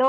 2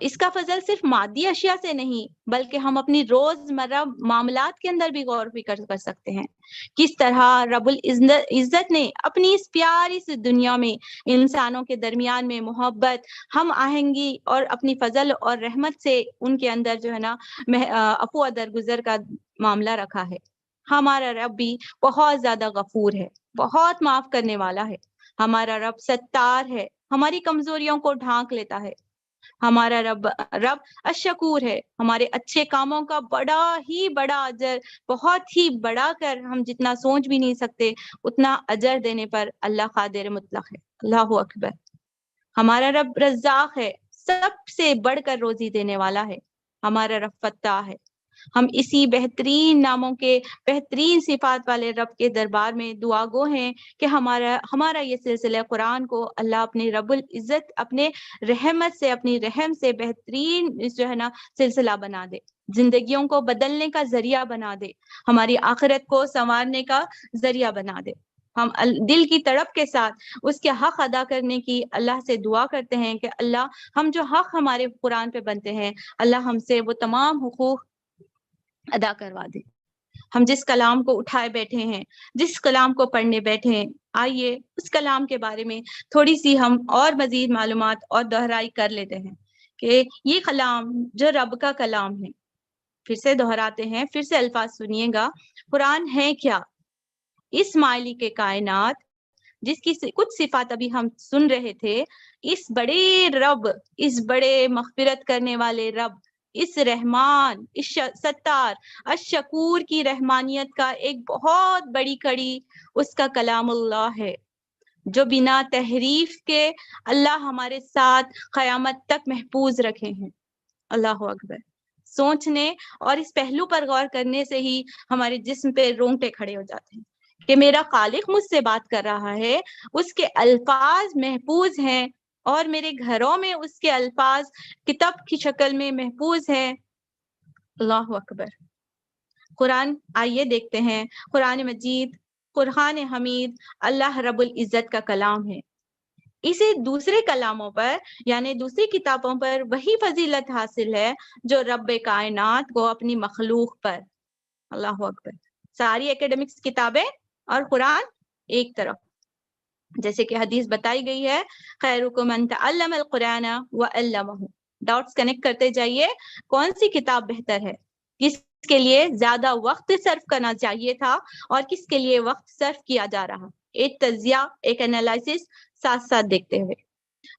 اس کا فضل صرف مادی اشیاء سے نہیں بلکہ ہم اپنی روزمرہ معاملات کے اندر بھی غور و فکر کر سکتے ہیں. کس طرح رب العزت نے اپنی اس پیاری سی دنیا میں انسانوں کے درمیان میں محبت، ہم آہنگی اور اپنی فضل اور رحمت سے ان کے اندر جو ہے نا عفو و درگزر کا معاملہ رکھا ہے. ہمارا رب بھی بہت زیادہ غفور ہے، بہت معاف کرنے والا ہے. ہمارا رب ستار ہے، ہماری کمزوریوں کو ڈھانک لیتا ہے. ہمارا رب الشکور ہے، ہمارے اچھے کاموں کا بڑا اجر، بہت ہی بڑا کر ہم جتنا سوچ بھی نہیں سکتے اتنا اجر دینے پر اللہ قادر مطلق ہے. اللہ اکبر. ہمارا رب رزاق ہے، سب سے بڑھ کر روزی دینے والا ہے. ہمارا رب فتاح ہے. ہم اسی بہترین ناموں کے بہترین صفات والے رب کے دربار میں دعا گو ہیں کہ ہمارا یہ سلسلہ قرآن کو اللہ اپنے رب العزت اپنے رحمت سے، اپنی رحم سے بہترین جو ہے نا سلسلہ بنا دے، زندگیوں کو بدلنے کا ذریعہ بنا دے، ہماری آخرت کو سنوارنے کا ذریعہ بنا دے. ہم دل کی تڑپ کے ساتھ اس کے حق ادا کرنے کی اللہ سے دعا کرتے ہیں کہ اللہ ہم جو حق ہمارے قرآن پہ بنتے ہیں اللہ ہم سے وہ تمام حقوق ادا کروا دے. ہم جس کلام کو اٹھائے بیٹھے ہیں، جس کلام کو پڑھنے بیٹھے ہیں، آئیے اس کلام کے بارے میں تھوڑی سی ہم اور مزید معلومات اور دہرائی کر لیتے ہیں کہ یہ کلام جو رب کا کلام ہے، پھر سے دہراتے ہیں، پھر سے الفاظ سنیے گا. قرآن ہے کیا؟ اس مالی کے کائنات جس کی کچھ صفات ابھی ہم سن رہے تھے، اس بڑے رب، اس بڑے مغفرت کرنے والے رب، اس رحمان، اس ستار، الشکور کی رحمانیت کا ایک بہت بڑی کڑی اس کا کلام اللہ ہے جو بنا تحریف کے اللہ ہمارے ساتھ قیامت تک محفوظ رکھے ہیں. اللہ اکبر. سوچنے اور اس پہلو پر غور کرنے سے ہی ہمارے جسم پہ رونگٹے کھڑے ہو جاتے ہیں کہ میرا خالق مجھ سے بات کر رہا ہے، اس کے الفاظ محفوظ ہیں اور میرے گھروں میں اس کے الفاظ کتاب کی شکل میں محفوظ ہیں. اللہ اکبر. قرآن آئیے دیکھتے ہیں. قرآن مجید، قرآن حمید اللہ رب العزت کا کلام ہے. اسے دوسرے کلاموں پر یعنی دوسری کتابوں پر وہی فضیلت حاصل ہے جو رب کائنات کو اپنی مخلوق پر. اللہ اکبر. ساری ایکیڈمکس کتابیں اور قرآن ایک طرف. جیسے کہ حدیث بتائی گئی ہے، خیرکم من تعلم القرآن وعلمہ. ڈاٹس کنیکٹ کرتے جائیے. کون سی کتاب بہتر ہے؟ کس کے لیے زیادہ وقت صرف کرنا چاہیے تھا اور کس کے لیے وقت صرف کیا جا رہا؟ ایک تجزیہ، ایک انالائسس ساتھ ساتھ دیکھتے ہوئے.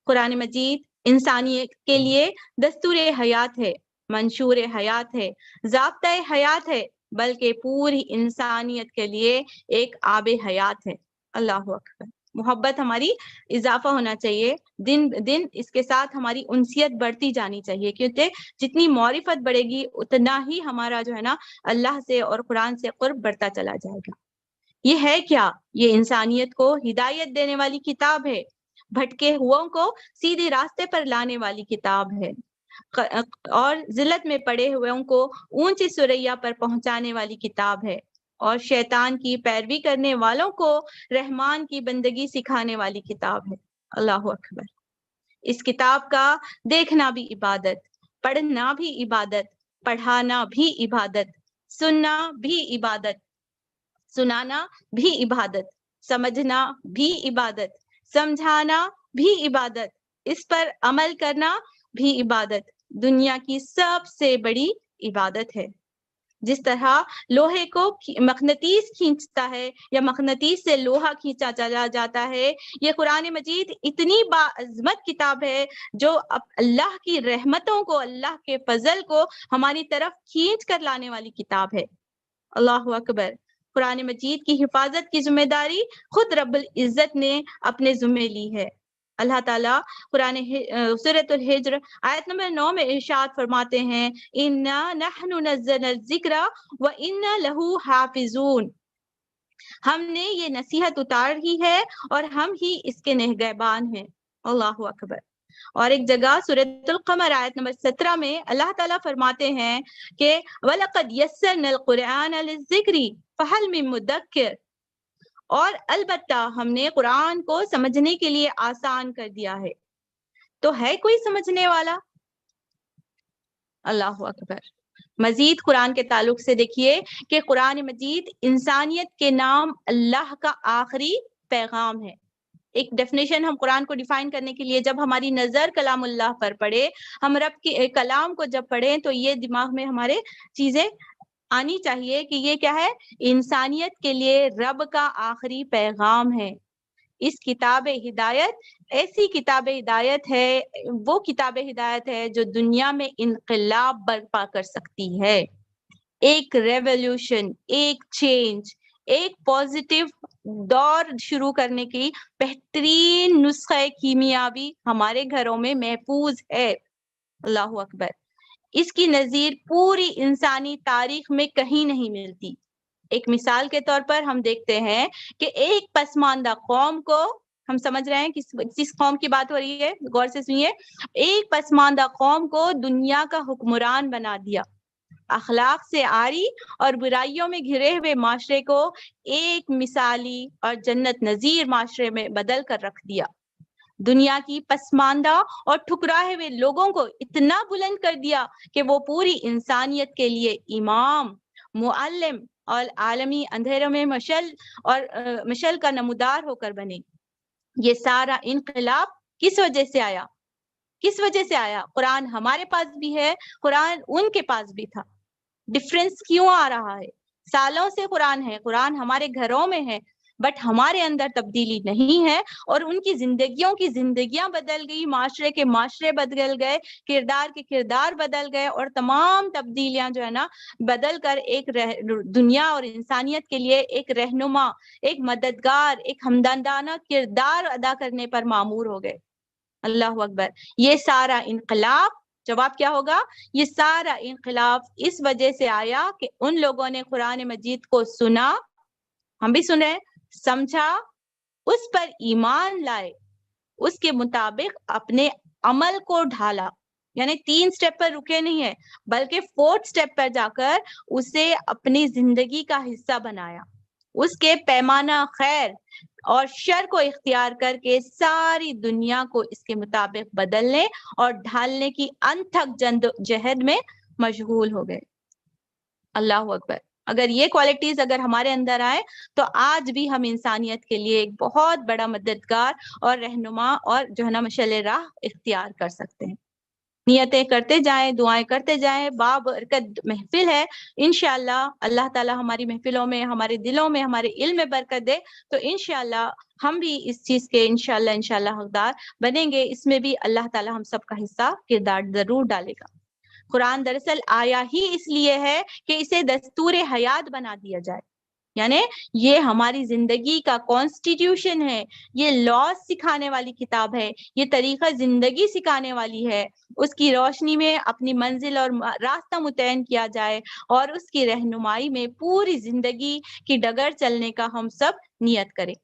قرآن مجید انسانیت کے لیے دستور حیات ہے، منشور حیات ہے، ضابطۂ حیات ہے، بلکہ پوری انسانیت کے لیے ایک آب حیات ہے. اللہ اکبر. محبت ہماری اضافہ ہونا چاہیے، دن دن اس کے ساتھ ہماری انسیت بڑھتی جانی چاہیے، کیونکہ جتنی معرفت بڑھے گی اتنا ہی ہمارا جو ہے نا اللہ سے اور قرآن سے قرب بڑھتا چلا جائے گا. یہ ہے کیا؟ یہ انسانیت کو ہدایت دینے والی کتاب ہے، بھٹکے ہوئوں کو سیدھے راستے پر لانے والی کتاب ہے، اور ذلت میں پڑے ہوئوں کو اونچی ثریا پر پہنچانے والی کتاب ہے، اور شیطان کی پیروی کرنے والوں کو رحمان کی بندگی سکھانے والی کتاب ہے. اللہ اکبر. اس کتاب کا دیکھنا بھی عبادت، پڑھنا بھی عبادت، پڑھانا بھی عبادت، سننا بھی عبادت، سنانا بھی عبادت، سمجھنا بھی عبادت، سمجھانا بھی عبادت، اس پر عمل کرنا بھی عبادت دنیا کی سب سے بڑی عبادت ہے. جس طرح لوہے کو مقناطیس کھینچتا ہے یا مقناطیس سے لوہا کھینچا چلا جاتا ہے، یہ قرآن مجید اتنی باعظمت کتاب ہے جو اللہ کی رحمتوں کو، اللہ کے فضل کو ہماری طرف کھینچ کر لانے والی کتاب ہے. اللہ اکبر. قرآن مجید کی حفاظت کی ذمہ داری خود رب العزت نے اپنے ذمہ لی ہے. اللہ تعالیٰ قرآن سورۃ الحجر آیت نمبر 9 میں ارشاد فرماتے ہیں، اِنَّا نَحْنُ نَزَّلْنَا الذِّکْرَ وَإِنَّا لَهُ حَافِظُونَ. ہم نے یہ نصیحت اتاری ہے اور ہم ہی اس کے نگہبان ہیں. اللہ اکبر. اور ایک جگہ سورۃ القمر آیت نمبر 17 میں اللہ تعالیٰ فرماتے ہیں کہ وَلَقَدْ يَسَّرْنَا الْقُرْآنَ لِلذِّکْرِ فَهَلْ مِن مُدَّکِّرٍ. اور البتہ ہم نے قرآن کو سمجھنے کے لیے آسان کر دیا ہے، تو ہے کوئی سمجھنے والا؟ اللہ اکبر. مزید قرآن کے تعلق سے دیکھیے کہ قرآن مجید انسانیت کے نام اللہ کا آخری پیغام ہے. ایک ڈیفینیشن ہم قرآن کو ڈیفائن کرنے کے لیے جب ہماری نظر کلام اللہ پر پڑے، ہم رب کے کلام کو جب پڑھیں تو یہ دماغ میں ہمارے چیزیں آنی چاہیے کہ یہ کیا ہے؟ انسانیت کے لیے رب کا آخری پیغام ہے. اس کتاب ہدایت ایسی کتاب ہدایت ہے، وہ کتاب ہدایت ہے جو دنیا میں انقلاب برپا کر سکتی ہے. ایک ریولیوشن، ایک چینج، ایک پازیٹیو دور شروع کرنے کی بہترین نسخہ کیمیابی ہمارے گھروں میں محفوظ ہے. اللہ اکبر. اس کی نظیر پوری انسانی تاریخ میں کہیں نہیں ملتی. ایک مثال کے طور پر ہم دیکھتے ہیں کہ ایک پسماندہ قوم کو، ہم سمجھ رہے ہیں کس قوم کی بات ہو رہی ہے، غور سے سنیے. ایک پسماندہ قوم کو دنیا کا حکمران بنا دیا، اخلاق سے عاری اور برائیوں میں گھرے ہوئے معاشرے کو ایک مثالی اور جنت نظیر معاشرے میں بدل کر رکھ دیا. دنیا کی پسماندہ اور ٹھکرائے ہوئے لوگوں کو اتنا بلند کر دیا کہ وہ پوری انسانیت کے لیے امام، معلم اور عالمی اندھیروں میں مشعل کا نمودار ہو کر بنے. یہ سارا انقلاب کس وجہ سے آیا؟ کس وجہ سے آیا؟ قرآن ہمارے پاس بھی ہے، قرآن ان کے پاس بھی تھا. ڈفرینس کیوں آ رہا ہے؟ سالوں سے قرآن ہے، قرآن ہمارے گھروں میں ہے، بٹ ہمارے اندر تبدیلی نہیں ہے، اور ان کی زندگیاں بدل گئی، معاشرے کے معاشرے بدل گئے، کردار کے کردار بدل گئے، اور تمام تبدیلیاں جو ہے نا بدل کر ایک دنیا اور انسانیت کے لیے ایک رہنما، ایک مددگار، ایک ہمدردانہ کردار ادا کرنے پر مامور ہو گئے. اللہ اکبر. یہ سارا انقلاب، جواب کیا ہوگا؟ یہ سارا انقلاب اس وجہ سے آیا کہ ان لوگوں نے قرآن مجید کو سنا، ہم بھی سنے، سمجھا، اس پر ایمان لائے، اس کے مطابق اپنے عمل کو ڈھالا. یعنی 3 سٹیپ پر رکے نہیں ہے، بلکہ 4 سٹیپ پر جا کر اسے اپنی زندگی کا حصہ بنایا. اس کے پیمانہ خیر اور شر کو اختیار کر کے ساری دنیا کو اس کے مطابق بدلنے اور ڈھالنے کی انتھک جہد میں مشغول ہو گئے. اللہ اکبر. اگر یہ کوالٹیز اگر ہمارے اندر آئے تو آج بھی ہم انسانیت کے لیے ایک بہت بڑا مددگار اور رہنما اور جو ہے نا مشعل راہ اختیار کر سکتے ہیں. نیتیں کرتے جائیں، دعائیں کرتے جائیں. بابرکت محفل ہے، انشاءاللہ اللہ تعالی ہماری محفلوں میں، ہمارے دلوں میں، ہمارے علم میں برکت دے، تو انشاءاللہ ہم بھی اس چیز کے انشاءاللہ حقدار بنیں گے. اس میں بھی اللہ تعالی ہم سب کا حصہ، کردار ضرور ڈالے گا. قرآن دراصل آیا ہی اس لیے ہے کہ اسے دستور حیات بنا دیا جائے. یعنی یہ ہماری زندگی کا کانسٹیٹیوشن ہے، یہ لاز سکھانے والی کتاب ہے، یہ طریقہ زندگی سکھانے والی ہے. اس کی روشنی میں اپنی منزل اور راستہ متعین کیا جائے، اور اس کی رہنمائی میں پوری زندگی کی ڈگر چلنے کا ہم سب نیت کریں.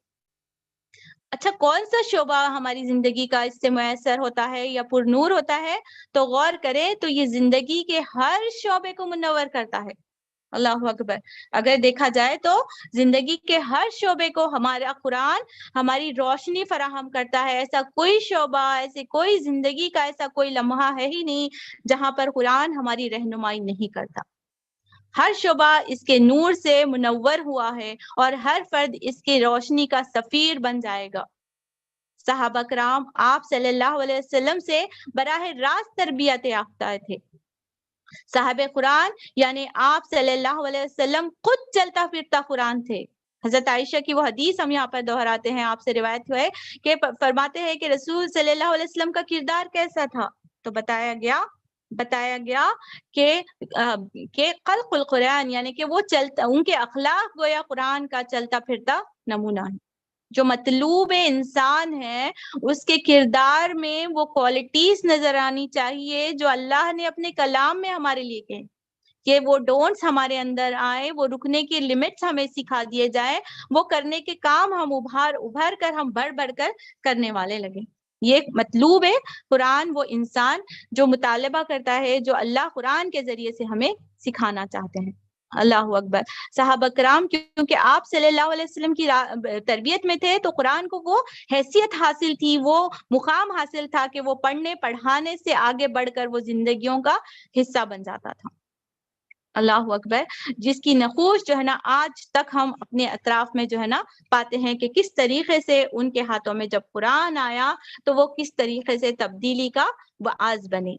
اچھا، کون سا شعبہ ہماری زندگی کا اس سے میسر ہوتا ہے یا پر نور ہوتا ہے؟ تو غور کریں تو یہ زندگی کے ہر شعبے کو منور کرتا ہے. اللہ اکبر. اگر دیکھا جائے تو زندگی کے ہر شعبے کو ہمارا قرآن ہماری روشنی فراہم کرتا ہے. ایسا کوئی شعبہ، ایسے کوئی زندگی کا ایسا کوئی لمحہ ہے ہی نہیں جہاں پر قرآن ہماری رہنمائی نہیں کرتا. ہر شعبہ اس کے نور سے منور ہوا ہے، اور ہر فرد اس کی روشنی کا سفیر بن جائے گا. صحابہ کرام آپ صلی اللہ علیہ وسلم سے براہ راست تربیت یافتہ تھے. صاحب قرآن یعنی آپ صلی اللہ علیہ وسلم خود چلتا پھرتا قرآن تھے. حضرت عائشہ کی وہ حدیث ہم یہاں پر دہراتے ہیں، آپ سے روایت ہوئے کہ فرماتے ہیں کہ رسول صلی اللہ علیہ وسلم کا کردار کیسا تھا؟ تو بتایا گیا کہ خلق القرآن، یعنی کہ وہ ان کے اخلاق گویا قرآن کا چلتا پھرتا نمونہ ہے. جو مطلوب انسان ہے اس کے کردار میں وہ کوالٹیز نظر آنی چاہیے جو اللہ نے اپنے کلام میں ہمارے لیے کہیں، کہ وہ ڈونٹس ہمارے اندر آئے، وہ رکنے کی لمٹس ہمیں سکھا دیے جائیں، وہ کرنے کے کام ہم ابھر کر ہم بڑھ کر کرنے والے لگے. یہ مطلوب ہے قرآن، وہ انسان جو مطالبہ کرتا ہے، جو اللہ قرآن کے ذریعے سے ہمیں سکھانا چاہتے ہیں. اللہ اکبر. صحابہ کرام کیونکہ آپ صلی اللہ علیہ وسلم کی تربیت میں تھے تو قرآن کو وہ حیثیت حاصل تھی، وہ مقام حاصل تھا کہ وہ پڑھنے پڑھانے سے آگے بڑھ کر وہ زندگیوں کا حصہ بن جاتا تھا. اللہ اکبر. جس کی نقوش جو ہے نا آج تک ہم اپنے اطراف میں جو ہے نا پاتے ہیں کہ کس طریقے سے ان کے ہاتھوں میں جب قرآن آیا تو وہ کس طریقے سے تبدیلی کا باعث بنے.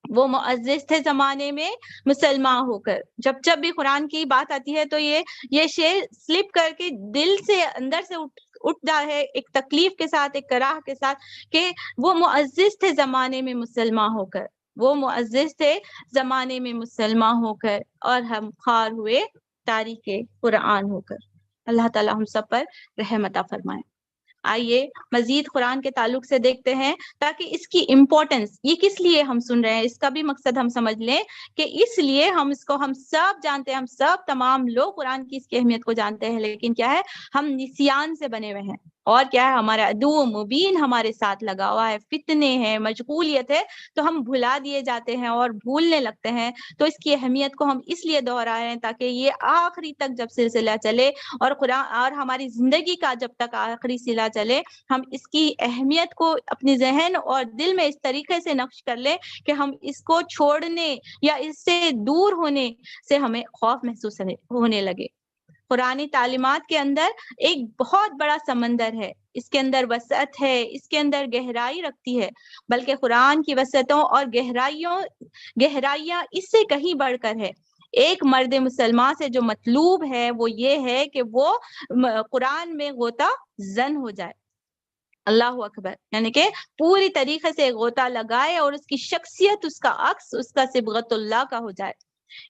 وہ معزز تھے زمانے میں مسلمان ہو کر. جب بھی قرآن کی بات آتی ہے تو یہ شعر سلپ کر کے دل سے اندر سے اٹھتا ہے ایک تکلیف کے ساتھ، ایک کراہ کے ساتھ، کہ وہ معزز تھے زمانے میں مسلمان ہو کر، وہ معزز تھے زمانے میں مسلمان ہو کر، اور ہم خوار ہوئے تاریخ قرآن ہو کر. اللہ تعالی ہم سب پر رحم عطا فرمائے. آئیے مزید قرآن کے تعلق سے دیکھتے ہیں تاکہ اس کی امپورٹنس، یہ کس لیے ہم سن رہے ہیں، اس کا بھی مقصد ہم سمجھ لیں کہ اس لیے ہم سب جانتے ہیں، ہم سب تمام لوگ قرآن کی اس کی اہمیت کو جانتے ہیں، لیکن کیا ہے ہم نسیان سے بنے ہوئے ہیں، اور کیا ہے ہمارا عدو مبین ہمارے ساتھ لگا ہوا ہے، فتنے ہیں، مشغولیت ہے، تو ہم بھلا دیے جاتے ہیں اور بھولنے لگتے ہیں. تو اس کی اہمیت کو ہم اس لیے دوہرا رہے ہیں تاکہ یہ آخری تک جب سلسلہ چلے اور قرآن اور ہماری زندگی کا جب تک آخری سلسلہ چلے ہم اس کی اہمیت کو اپنی ذہن اور دل میں اس طریقے سے نقش کر لیں کہ ہم اس کو چھوڑنے یا اس سے دور ہونے سے ہمیں خوف محسوس ہونے لگے. قرآنی تعلیمات کے اندر ایک بہت بڑا سمندر ہے، اس کے اندر وسعت ہے، اس کے اندر گہرائی رکھتی ہے، بلکہ قرآن کی وسعتوں اور گہرائیاں اس سے کہیں بڑھ کر ہے. ایک مرد مسلمان سے جو مطلوب ہے وہ یہ ہے کہ وہ قرآن میں غوطہ زن ہو جائے. اللہ اکبر. یعنی کہ پوری طریقے سے غوطہ لگائے اور اس کی شخصیت، اس کا عکس، اس کا صبغت اللہ کا ہو جائے.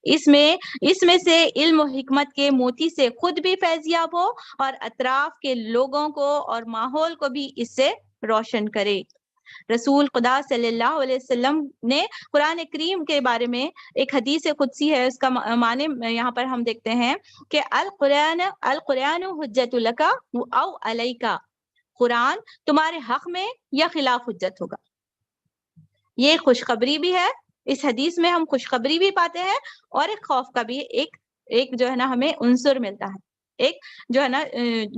اس میں سے علم و حکمت کے موتی سے خود بھی فیضیاب ہو اور اطراف کے لوگوں کو اور ماحول کو بھی اس سے روشن کرے. رسول خدا صلی اللہ علیہ وسلم نے قرآن کریم کے بارے میں ایک حدیث قدسی ہے، اس کا معنی یہاں پر ہم دیکھتے ہیں کہ القرآن حجت لک او علیک، قرآن تمہارے حق میں یا خلاف حجت ہوگا. یہ خوشخبری بھی ہے، اس حدیث میں ہم خوشخبری بھی پاتے ہیں اور ایک خوف کا بھی ایک جو ہے نا ہمیں عنصر ملتا ہے، ایک جو ہے نا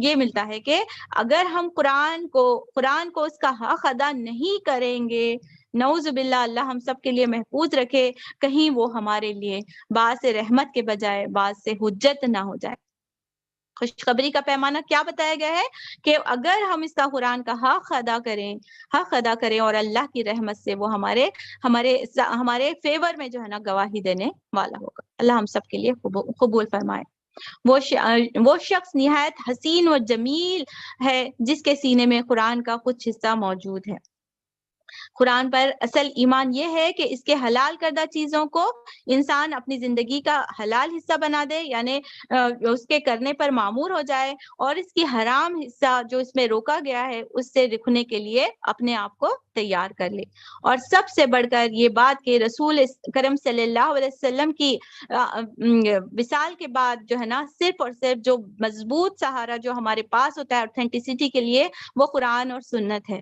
یہ ملتا ہے کہ اگر ہم قرآن کو اس کا حق ادا نہیں کریں گے، نعوذ باللہ اللہ ہم سب کے لیے محفوظ رکھے، کہیں وہ ہمارے لیے باعث رحمت کے بجائے باعث حجت نہ ہو جائے. خوشخبری کا پیمانہ کیا بتایا گیا ہے کہ اگر ہم اس کا قرآن کا حق ادا کریں اور اللہ کی رحمت سے وہ ہمارے فیور میں جو ہے نا گواہی دینے والا ہوگا. اللہ ہم سب کے لیے قبول فرمائے. وہ شخص نہایت حسین و جمیل ہے جس کے سینے میں قرآن کا کچھ حصہ موجود ہے. قرآن پر اصل ایمان یہ ہے کہ اس کے حلال کردہ چیزوں کو انسان اپنی زندگی کا حلال حصہ بنا دے، یعنی اس کے کرنے پر معمور ہو جائے، اور اس کی حرام حصہ جو اس میں روکا گیا ہے اس سے رکنے کے لیے اپنے آپ کو تیار کر لے. اور سب سے بڑھ کر یہ بات کہ رسول کرم صلی اللہ علیہ وسلم کی وصال کے بعد جو ہے نا صرف اور صرف جو مضبوط سہارا جو ہمارے پاس ہوتا ہے اوتھینٹسٹی کے لیے وہ قرآن اور سنت ہے،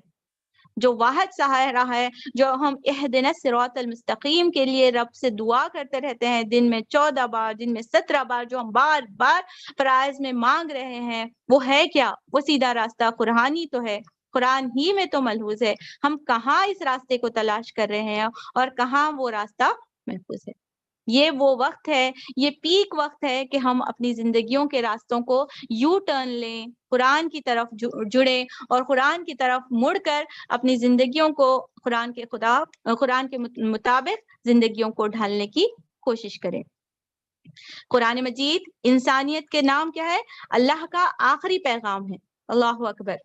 جو واحد سہارا ہے، جو ہم اہدنا الصراط المستقیم کے لیے رب سے دعا کرتے رہتے ہیں دن میں 14 بار، دن میں 17 بار، جو ہم بار بار فرائض میں مانگ رہے ہیں، وہ ہے کیا؟ وہ سیدھا راستہ قرآن ہی تو ہے، قرآن ہی میں تو ملحوظ ہے. ہم کہاں اس راستے کو تلاش کر رہے ہیں اور کہاں وہ راستہ محفوظ ہے. یہ وہ وقت ہے، یہ پیک وقت ہے کہ ہم اپنی زندگیوں کے راستوں کو یو ٹرن لیں، قرآن کی طرف جڑیں اور قرآن کی طرف مڑ کر اپنی زندگیوں کو قرآن کے مطابق زندگیوں کو ڈھالنے کی کوشش کریں. قرآن مجید انسانیت کے نام کیا ہے؟ اللہ کا آخری پیغام ہے. اللہ اکبر.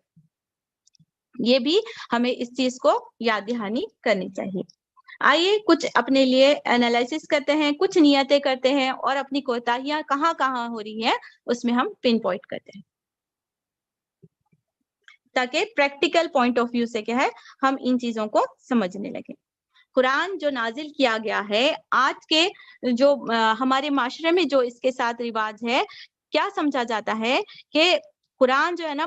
یہ بھی ہمیں اس چیز کو یاد دہانی کرنی چاہیے. آئیے کچھ اپنے لیے انالائسس کرتے ہیں، کچھ نیتیں کرتے ہیں اور اپنی کوتاہیاں کہاں کہاں ہو رہی ہیں اس میں ہم پن پوائنٹ کرتے ہیں تاکہ پریکٹیکل پوائنٹ آف ویو سے کیا ہے ہم ان چیزوں کو سمجھنے لگیں. قرآن جو نازل کیا گیا ہے، آج کے جو ہمارے معاشرے میں جو اس کے ساتھ رواج ہے، کیا سمجھا جاتا ہے کہ قرآن جو ہے نا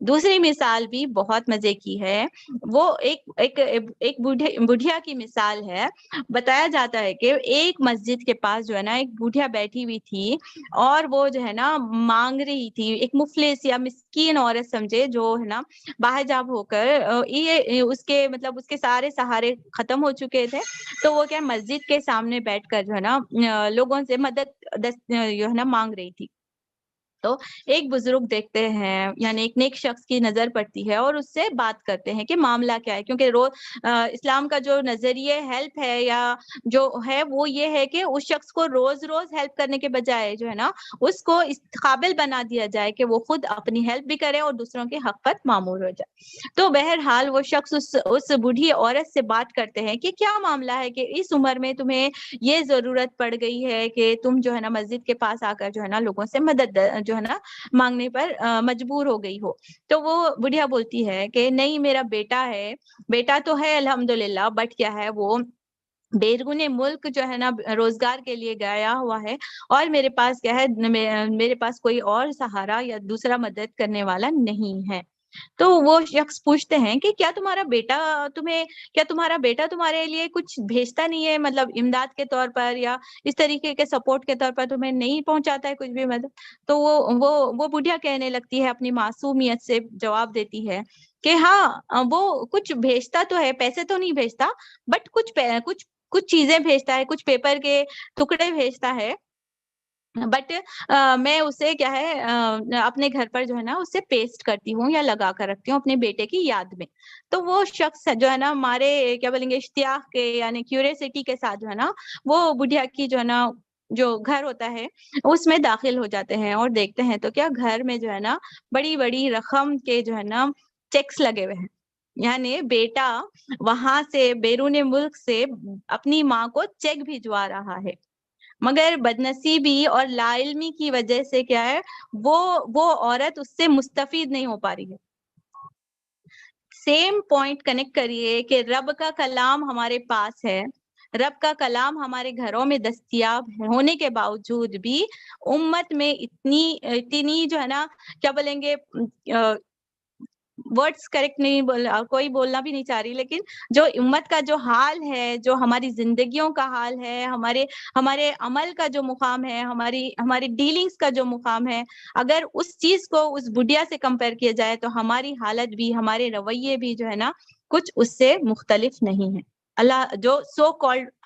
دوسری مثال بھی بہت مزے کی ہے، وہ ایک بڑھیا کی مثال ہے۔ بتایا جاتا ہے کہ ایک مسجد کے پاس جو ہے نا ایک بڑھیا بیٹھی ہوئی تھی، اور وہ جو ہے نا مانگ رہی تھی، ایک مفلس یا مسکین عورت سمجھے، جو ہے نا باحجاب ہو کر یہ اس کے سارے سہارے ختم ہو چکے تھے، تو وہ کیا مسجد کے سامنے بیٹھ کر جو ہے نا لوگوں سے مدد جو ہے نا مانگ رہی تھی۔ تو ایک بزرگ دیکھتے ہیں، یعنی ایک نیک شخص کی نظر پڑتی ہے اور اس سے بات کرتے ہیں کہ معاملہ کیا ہے، کیونکہ اسلام کا جو نظریہ ہیلپ ہے یا جو ہے وہ یہ ہے کہ اس شخص کو روز روز ہیلپ کرنے کے بجائے جو ہے نا اس کو اس قابل بنا دیا جائے کہ وہ خود اپنی ہیلپ بھی کرے اور دوسروں کے حق پر معمور ہو جائے۔ تو بہرحال وہ شخص اس بوڑھی عورت سے بات کرتے ہیں کہ کیا معاملہ ہے کہ اس عمر میں تمہیں یہ ضرورت پڑ گئی ہے کہ تم جو ہے نا مسجد کے پاس آ کر جو ہے نا لوگوں سے مدد جو ہے نا مانگنے پر مجبور ہو گئی ہو۔ تو وہ بڑھیا بولتی ہے کہ نہیں، میرا بیٹا ہے، بیٹا تو ہے الحمدللہ، بٹ کیا ہے وہ بیرون ملک جو ہے نا روزگار کے لیے گیا ہوا ہے، اور میرے پاس کیا ہے، میرے پاس کوئی اور سہارا یا دوسرا مدد کرنے والا نہیں ہے۔ تو وہ شخص پوچھتے ہیں کہ کیا تمہارا بیٹا تمہارے لیے کچھ بھیجتا نہیں ہے، مطلب امداد کے طور پر یا اس طریقے کے سپورٹ کے طور پر تمہیں نہیں پہنچاتا ہے کچھ بھی مدد؟ تو وہ بڑھیا کہنے لگتی ہے، اپنی معصومیت سے جواب دیتی ہے کہ ہاں وہ کچھ بھیجتا تو ہے، پیسے تو نہیں بھیجتا، بٹ کچھ چیزیں بھیجتا ہے، کچھ پیپر کے ٹکڑے بھیجتا ہے، بٹ میں اسے کیا ہے اپنے گھر پر جو ہے نا اسے پیسٹ کرتی ہوں یا لگا کر رکھتی ہوں اپنے بیٹے کی یاد میں۔ تو وہ شخص جو ہے نا ہمارے کیا بولیں گے اشتیاق کے یعنی کیوریسٹی کے ساتھ جو ہے نا وہ بڑھیا کی جو ہے نا جو گھر ہوتا ہے اس میں داخل ہو جاتے ہیں اور دیکھتے ہیں تو کیا گھر میں جو ہے نا بڑی بڑی رقم کے جو ہے نا چیکس لگے ہوئے ہیں، یعنی بیٹا وہاں سے بیرون ملک سے اپنی ماں کو چیک بھجوا رہا ہے، مگر بدنصیبی اور لا علمی کی وجہ سے کیا ہے وہ عورت اس سے مستفید نہیں ہو پا رہی ہے۔ سیم پوائنٹ کنیکٹ کریے کہ رب کا کلام ہمارے پاس ہے، رب کا کلام ہمارے گھروں میں دستیاب ہونے کے باوجود بھی امت میں اتنی جو ہے نا کیا بولیں گے ورڈز کریکٹ نہیں کوئی بولنا بھی نہیں چاہ رہی، لیکن جو امت کا جو حال ہے، جو ہماری زندگیوں کا حال ہے، ہمارے عمل کا جو مقام ہے، ہماری ڈیلنگز کا جو مقام ہے، اگر اس چیز کو اس بڑھیا سے کمپیئر کیا جائے تو ہماری حالت بھی، ہمارے رویے بھی جو ہے نا کچھ اس سے مختلف نہیں ہے۔ اللہ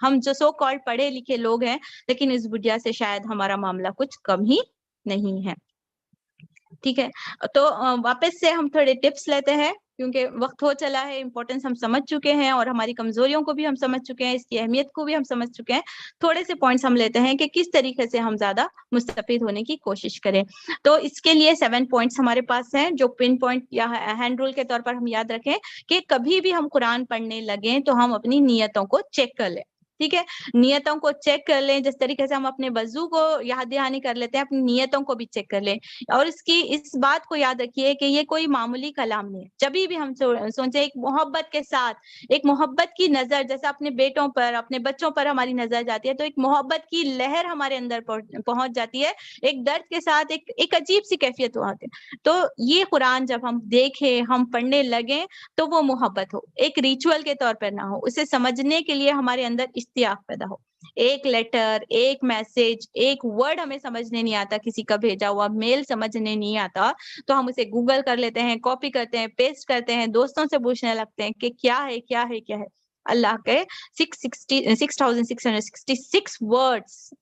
ہم جو سو کالڈ پڑھے لکھے لوگ ہیں، لیکن اس بڑھیا سے شاید ہمارا معاملہ کچھ کم ہی نہیں ہے۔ ٹھیک ہے، تو واپس سے ہم تھوڑے ٹپس لیتے ہیں کیونکہ وقت ہو چلا ہے، امپورٹنس ہم سمجھ چکے ہیں اور ہماری کمزوریوں کو بھی ہم سمجھ چکے ہیں، اس کی اہمیت کو بھی ہم سمجھ چکے ہیں۔ تھوڑے سے پوائنٹس ہم لیتے ہیں کہ کس طریقے سے ہم زیادہ مستفید ہونے کی کوشش کریں۔ تو اس کے لیے 7 پوائنٹس ہمارے پاس ہیں جو پن پوائنٹ یا ہینڈ رول کے طور پر ہم یاد رکھیں کہ کبھی بھی ہم قرآن پڑھنے لگیں تو ہم اپنی نیتوں کو چیک کر لیں۔ ٹھیک ہے، نیتوں کو چیک کر لیں، جس طریقے سے ہم اپنے وضو کو یاد دہانی کر لیتے ہیں، اپنی نیتوں کو بھی چیک کر لیں۔ اور اس بات کو یاد رکھیے کہ یہ کوئی معمولی کلام نہیں ہے۔ جبھی بھی ہم سوچیں ایک محبت کے ساتھ، ایک محبت کی نظر، جیسا اپنے بیٹوں پر، اپنے بچوں پر ہماری نظر جاتی ہے تو ایک محبت کی لہر ہمارے اندر پہنچ جاتی ہے، ایک درد کے ساتھ ایک عجیب سی کیفیت ہوتی ہے۔ تو یہ قرآن جب ہم دیکھیں، ہم پڑھنے لگیں تو وہ محبت ہو، ایک ریچول کے طور پر نہ ہو، اسے سمجھنے کے لیے ہمارے اندر اشتیاق پیدا ہو۔ ایک لیٹر، ایک میسج، ایک ورڈ ہمیں سمجھنے نہیں آتا، کسی کا بھیجا ہوا میل سمجھنے نہیں آتا تو ہم اسے گوگل کر لیتے ہیں، کاپی کرتے ہیں، پیسٹ کرتے ہیں، دوستوں سے پوچھنے لگتے ہیں کہ کیا ہے کیا ہے کیا ہے۔ اللہ کے 6666 ورڈز،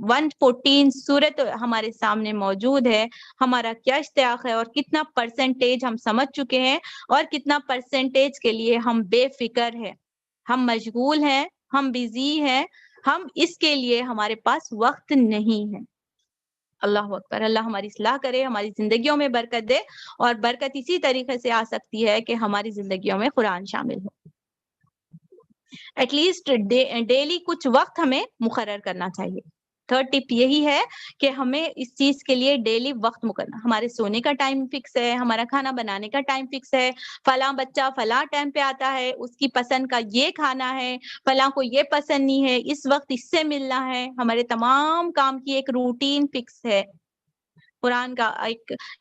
114 سورت ہمارے سامنے موجود ہے۔ ہمارا کیا اشتیاق ہے اور کتنا پرسنٹیج ہم سمجھ چکے ہیں اور کتنا پرسنٹیج کے لیے ہم بے فکر ہیں، ہم مشغول ہیں، ہم بزی ہیں، ہم اس کے لیے ہمارے پاس وقت نہیں ہے۔ اللہ اکبر، اللہ ہماری اصلاح کرے، ہماری زندگیوں میں برکت دے، اور برکت اسی طریقے سے آ سکتی ہے کہ ہماری زندگیوں میں قرآن شامل ہو۔ ایٹ لیسٹ ڈیلی کچھ وقت ہمیں مقرر کرنا چاہیے۔ تھرڈ ٹپ یہی ہے کہ ہمیں اس چیز کے لیے ڈیلی وقت مقرر، ہمارے سونے کا ٹائم فکس ہے، ہمارا کھانا بنانے کا ٹائم فکس ہے، فلاں بچہ فلاں ٹائم پہ آتا ہے، اس کی پسند کا یہ کھانا ہے، فلاں کو یہ پسند نہیں ہے، اس وقت اس سے ملنا ہے، ہمارے تمام کام کی ایک روٹین فکس ہے۔ قرآن کا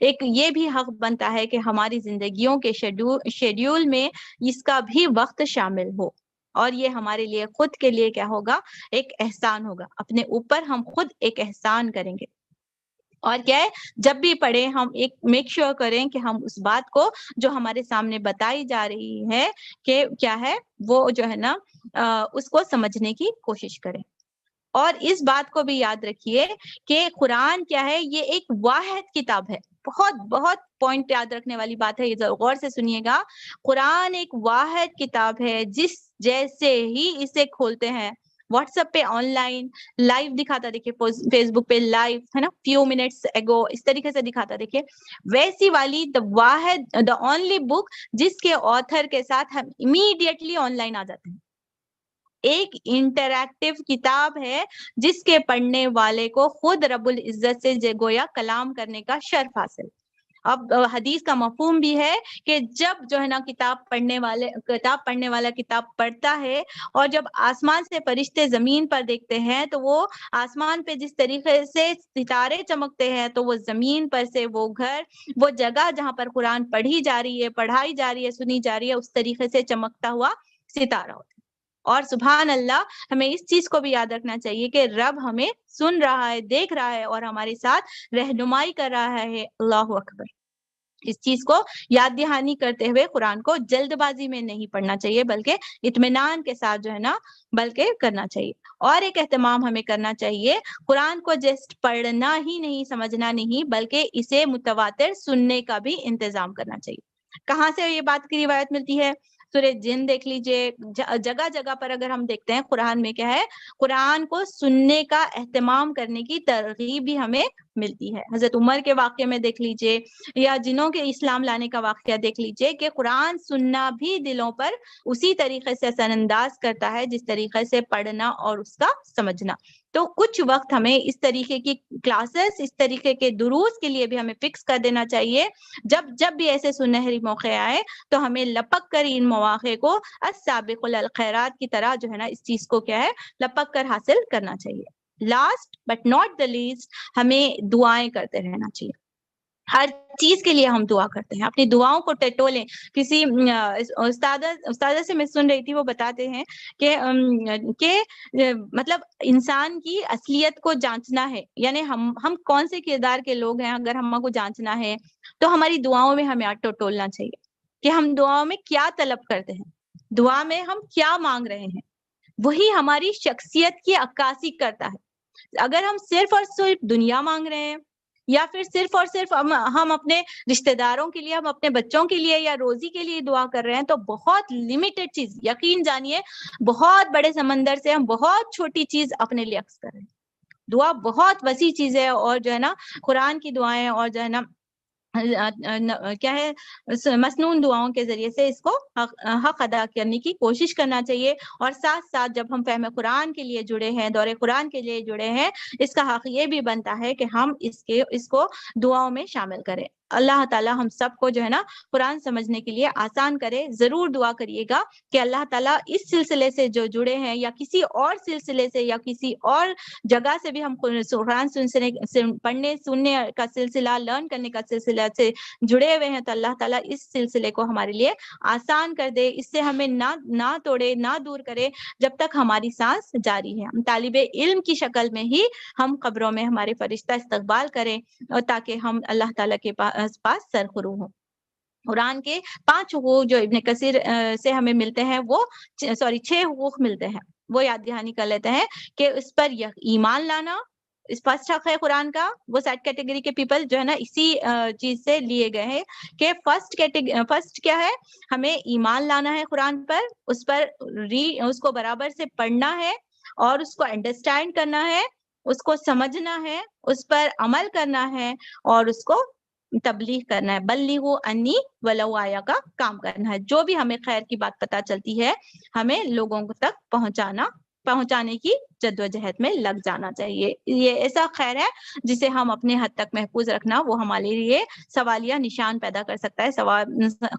ایک یہ بھی حق بنتا ہے کہ ہماری زندگیوں کے شیڈیول میں اس کا بھی وقت شامل ہو، اور یہ ہمارے لیے خود کے لیے کیا ہوگا، ایک احسان ہوگا، اپنے اوپر ہم خود ایک احسان کریں گے۔ اور کیا ہے، جب بھی پڑھیں ہم ایک میک شیور کریں کہ ہم اس بات کو جو ہمارے سامنے بتائی جا رہی ہے کہ کیا ہے، وہ جو ہے نا اس کو سمجھنے کی کوشش کریں۔ اور اس بات کو بھی یاد رکھیے کہ قرآن کیا ہے، یہ ایک واحد کتاب ہے۔ بہت پوائنٹ یاد رکھنے والی بات ہے، یہ غور سے سنیے گا۔ قرآن ایک واحد کتاب ہے، جس جیسے ہی اسے کھولتے ہیں، واٹس ایپ پہ آن لائن لائیو دکھاتا، دیکھیے فیس بک پہ لائیو ہے نا، فیو منٹس اگو اس طریقے سے دکھاتا، دیکھیے ویسی والی دا اونلی بک جس کے آتھر کے ساتھ ہم امیڈیٹلی آن لائن آ جاتے ہیں۔ ایک انٹریکٹیو کتاب ہے جس کے پڑھنے والے کو خود رب العزت سے گویا کلام کرنے کا شرف حاصل۔ اب حدیث کا مفہوم بھی ہے کہ جب جو ہے نا کتاب پڑھنے والا کتاب پڑھتا ہے، اور جب آسمان سے فرشتے زمین پر دیکھتے ہیں تو وہ آسمان پہ جس طریقے سے ستارے چمکتے ہیں، تو وہ زمین پر سے وہ گھر، وہ جگہ جہاں پر قرآن پڑھائی جا رہی ہے، سنی جا رہی ہے، اس طریقے سے چمکتا ہوا ستارہ ہوتا ہے۔ اور سبحان اللہ، ہمیں اس چیز کو بھی یاد رکھنا چاہیے کہ رب ہمیں سن رہا ہے، دیکھ رہا ہے، اور ہمارے ساتھ رہنمائی کر رہا ہے۔ اللہ اکبر۔ اس چیز کو یاد دہانی کرتے ہوئے قرآن کو جلد بازی میں نہیں پڑھنا چاہیے، بلکہ اطمینان کے ساتھ جو ہے نا بلکہ کرنا چاہیے۔ اور ایک اہتمام ہمیں کرنا چاہیے، قرآن کو جسٹ پڑھنا ہی نہیں، سمجھنا نہیں، بلکہ اسے متواتر سننے کا بھی انتظام کرنا چاہیے۔ کہاں سے یہ بات کی روایت ملتی ہے؟ سورہ جن دیکھ لیجئے، جگہ جگہ پر اگر ہم دیکھتے ہیں قرآن میں کیا ہے، قرآن کو سننے کا اہتمام کرنے کی ترغیب بھی ہمیں ملتی ہے۔ حضرت عمر کے واقعے میں دیکھ لیجئے، یا جنہوں کے اسلام لانے کا واقعہ دیکھ لیجئے، کہ قرآن سننا بھی دلوں پر اسی طریقے سے اثر انداز کرتا ہے جس طریقے سے پڑھنا اور اس کا سمجھنا۔ تو کچھ وقت ہمیں اس طریقے کی کلاسز، اس طریقے کے دروس کے لیے بھی ہمیں فکس کر دینا چاہیے۔ جب بھی ایسے سنہری موقع آئے تو ہمیں لپک کر ان مواقع کو السابق الخیرات کی طرح جو ہے نا اس چیز کو کیا ہے، لپک کر حاصل کرنا چاہیے۔ Last but not the least, ہمیں دعائیں کرتے رہنا چاہیے۔ ہر چیز کے لیے ہم دعا کرتے ہیں، اپنی دعاؤں کو ٹٹولیں۔ کسی استاذہ سے میں سن رہی تھی، وہ بتاتے ہیں کہ مطلب انسان کی اصلیت کو جانچنا ہے، یعنی ہم کون سے کردار کے لوگ ہیں، اگر ہم کو جانچنا ہے تو ہماری دعاؤں میں ہمیں ٹٹولنا چاہیے کہ ہم دعاؤں میں کیا طلب کرتے ہیں، دعا میں ہم کیا مانگ رہے ہیں۔ وہی ہماری شخصیت کی عکاسی کرتا ہے۔ اگر ہم صرف اور صرف دنیا مانگ رہے ہیں، یا پھر صرف اور صرف ہم اپنے رشتہ داروں کے لیے، ہم اپنے بچوں کے لیے یا روزی کے لیے دعا کر رہے ہیں، تو بہت لمیٹڈ چیز، یقین جانیے بہت بڑے سمندر سے ہم بہت چھوٹی چیز اپنے لیے عکس کر رہے ہیں۔ دعا بہت وسیع چیز ہے، اور جو ہے نا قرآن کی دعائیں اور جو ہے نا کیا ہے مسنون دعاؤں کے ذریعے سے اس کو حق ادا کرنے کی کوشش کرنا چاہیے۔ اور ساتھ ساتھ جب ہم فہم قرآن کے لیے جڑے ہیں، دور قرآن کے لیے جڑے ہیں، اس کا حق یہ بھی بنتا ہے کہ ہم اس کو دعاؤں میں شامل کریں۔ اللہ تعالیٰ ہم سب کو جو ہے نا قرآن سمجھنے کے لیے آسان کرے۔ ضرور دعا کریے گا کہ اللہ تعالیٰ اس سلسلے سے جو جڑے ہیں، یا کسی اور سلسلے سے، یا کسی اور جگہ سے بھی ہم قرآن پڑھنے سننے کا سلسلہ، لرن کرنے کا سلسلہ سے جڑے ہوئے ہیں، تو اللہ تعالیٰ اس سلسلے کو ہمارے لیے آسان کر دے، اس سے ہمیں نہ توڑے، نہ دور کرے جب تک ہماری سانس جاری ہے۔ ہم طالب علم کی شکل میں ہی ہم قبروں میں ہمارے فرشتہ استقبال کریں، اور تاکہ ہم اللہ تعالیٰ کے پاس سرخرو ہوں۔ قرآن کے 5 حقوق جو ابن کثیر سے ہمیں ملتے ہیں، وہ 6 حقوق ملتے ہیں، وہ یاد دہانی کر لیتے ہیں کہ اس پر ایمان لانا، اس فرسٹ حق ہے قرآن کا۔ وہ سیٹ کیٹیگری کے پیپل جو ہے نا اسی چیز سے لیے گئے ہیں کہ فرسٹ کیا ہے، ہمیں ایمان لانا ہے قرآن پر، اس کو برابر سے پڑھنا ہے، اور اس کو انڈرسٹینڈ کرنا ہے، اس کو سمجھنا ہے، اس پر عمل کرنا ہے، اور اس کو تبلیغ کرنا ہے۔ بلغوا انی ولو آیا کا کام کرنا ہے۔ جو بھی ہمیں خیر کی بات پتہ چلتی ہے، ہمیں لوگوں تک پہنچانے کی جدوجہد میں لگ جانا چاہیے۔ یہ ایسا خیر ہے جسے ہم اپنے حد تک محفوظ رکھنا، وہ ہمارے لیے سوالیہ نشان پیدا کر سکتا ہے،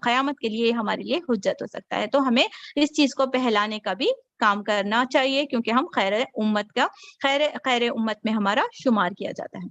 قیامت کے لیے ہمارے لیے حجت ہو سکتا ہے۔ تو ہمیں اس چیز کو پہلانے کا بھی کام کرنا چاہیے، کیونکہ ہم خیر امت میں ہمارا شمار کیا جاتا ہے۔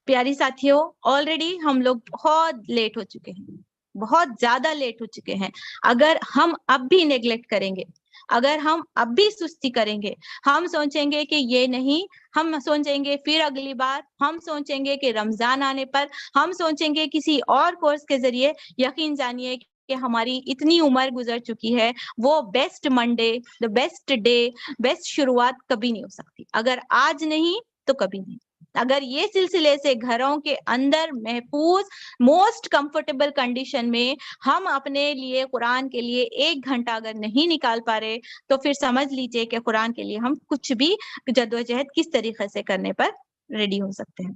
پیاری ساتھیوں آلریڈی ہم لوگ بہت لیٹ ہو چکے ہیں, بہت زیادہ لیٹ ہو چکے ہیں. اگر ہم اب بھی نیگلیکٹ کریں گے, اگر ہم اب بھی سستی کریں گے, ہم سوچیں گے کہ یہ نہیں, ہم سوچیں گے پھر اگلی بار, ہم سوچیں گے کہ رمضان آنے پر, ہم سوچیں گے کسی اور کورس کے ذریعے, یقین جانیے کہ ہماری اتنی عمر گزر چکی ہے, وہ best Monday, the best day, best شروعات کبھی نہیں ہو سکتی. اگر آج نہیں تو کبھی نہیں. اگر یہ سلسلے سے گھروں کے اندر محفوظ موسٹ کمفرٹیبل کنڈیشن میں ہم اپنے لیے قرآن کے لیے 1 گھنٹہ اگر نہیں نکال پا رہے, تو پھر سمجھ لیجئے کہ قرآن کے لیے ہم کچھ بھی جدوجہد کس طریقے سے کرنے پر ریڈی ہو سکتے ہیں.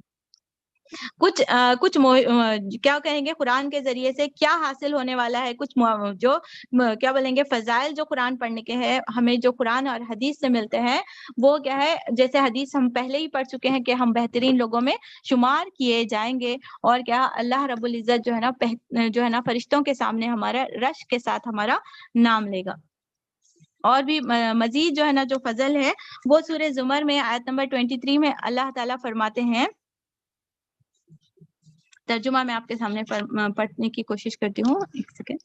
کچھ کیا کہیں گے, قرآن کے ذریعے سے کیا حاصل ہونے والا ہے, کچھ جو کیا بولیں گے فضائل جو قرآن پڑھنے کے ہیں, ہمیں جو قرآن اور حدیث سے ملتے ہیں, وہ کیا ہے, جیسے حدیث ہم پہلے ہی پڑھ چکے ہیں کہ ہم بہترین لوگوں میں شمار کیے جائیں گے, اور کیا اللہ رب العزت جو ہے نا فرشتوں کے سامنے ہمارا رش کے ساتھ ہمارا نام لے گا. اور بھی مزید جو ہے نا جو فضل ہے وہ سورہ زمر میں آیت نمبر 23 میں اللہ تعالیٰ فرماتے ہیں, ترجمہ میں آپ کے سامنے پڑھنے کی کوشش کرتی ہوں, ایک سیکنڈ.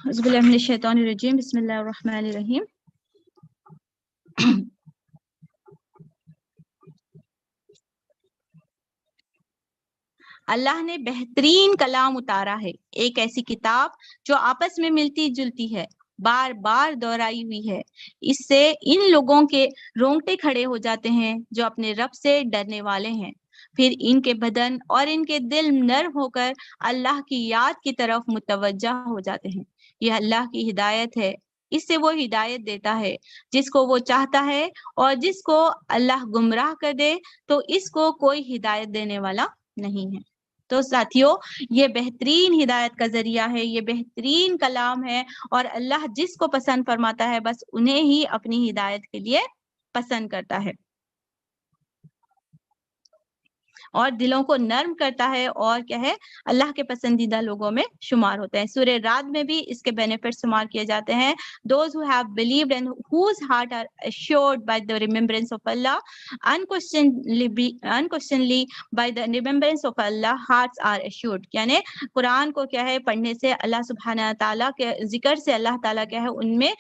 اعوذ باللہ من الشیطان الرجیم, بسم اللہ الرحمن الرحیم. اللہ نے بہترین کلام اتارا ہے, ایک ایسی کتاب جو آپس میں ملتی جلتی ہے, بار بار دہرائی ہوئی ہے. اس سے ان لوگوں کے رونگٹے کھڑے ہو جاتے ہیں جو اپنے رب سے ڈرنے والے ہیں, پھر ان کے بدن اور ان کے دل نرم ہو کر اللہ کی یاد کی طرف متوجہ ہو جاتے ہیں. یہ اللہ کی ہدایت ہے, اس سے وہ ہدایت دیتا ہے جس کو وہ چاہتا ہے, اور جس کو اللہ گمراہ کر دے تو اس کو کوئی ہدایت دینے والا نہیں ہے. تو ساتھیوں, یہ بہترین ہدایت کا ذریعہ ہے, یہ بہترین کلام ہے, اور اللہ جس کو پسند فرماتا ہے بس انہیں ہی اپنی ہدایت کے لیے پسند کرتا ہے, اور دلوں کو نرم کرتا ہے, اور کیا ہے, اللہ کے پسندیدہ لوگوں میں شمار ہوتے ہیں. سورہ رعد میں بھی اس کے بینیفٹ شمار کیے جاتے ہیں. Those who have believed and whose heart are assured by the remembrance of Allah, unquestionably by the remembrance of Allah, hearts are assured. یعنی قرآن کو کیا ہے پڑھنے سے, اللہ سبحانہ تعالیٰ کے ذکر سے اللہ تعالیٰ کیا ہے ان میں